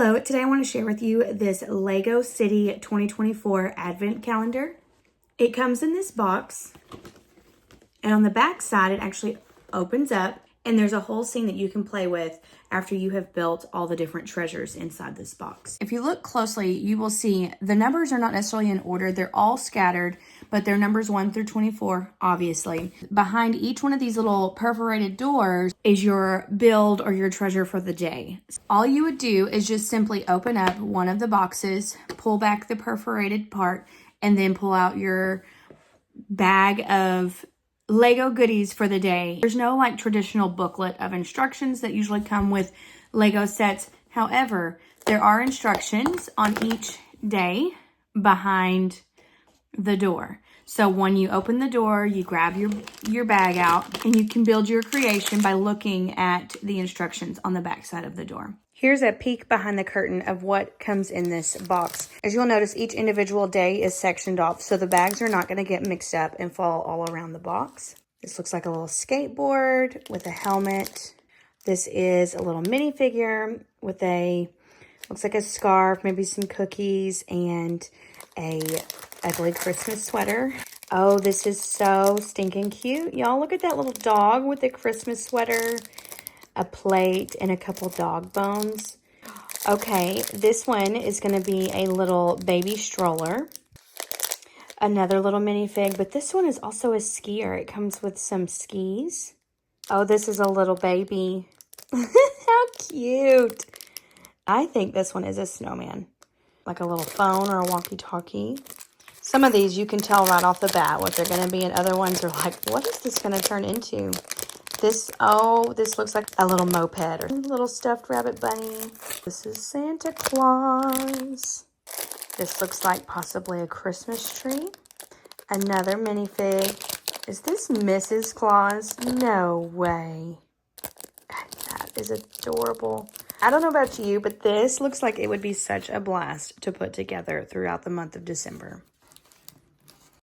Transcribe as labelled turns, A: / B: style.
A: Hello, today I want to share with you this Lego City 2024 Advent Calendar. It comes in this box, and on the back side it actually opens up, and there's a whole scene that you can play with after you have built all the different treasures inside this box. If you look closely, you will see the numbers are not necessarily in order. They're all scattered, but they're numbers 1 through 24, obviously. Behind each one of these little perforated doors is your build or your treasure for the day. All you would do is just simply open up one of the boxes, pull back the perforated part, and then pull out your bag of Lego goodies for the day. There's no like traditional booklet of instructions that usually come with Lego sets. However, there are instructions on each day behind the door. So when you open the door, you grab your bag out and you can build your creation by looking at the instructions on the back side of the door. Here's a peek behind the curtain of what comes in this box. As you'll notice, each individual day is sectioned off, so the bags are not going to get mixed up and fall all around the box. This looks like a little skateboard with a helmet. This is a little minifigure with looks like a scarf, maybe some cookies, and a ugly Christmas sweater. Oh, this is so stinking cute. Y'all, look at that little dog with the Christmas sweater, a plate, and a couple dog bones. Okay, this one is going to be a little baby stroller. Another little minifig, but this one is also a skier. It comes with some skis. Oh, this is a little baby. How cute. I think this one is a snowman, like a little phone or a walkie-talkie. Some of these you can tell right off the bat what they're going to be, and other ones are like, what is this going to turn into? This looks like a little moped or a little stuffed rabbit bunny. This is Santa Claus. This looks like possibly a Christmas tree. Another minifig. Is this Mrs. Claus? No way. That is adorable. I don't know about you, but this looks like it would be such a blast to put together throughout the month of December.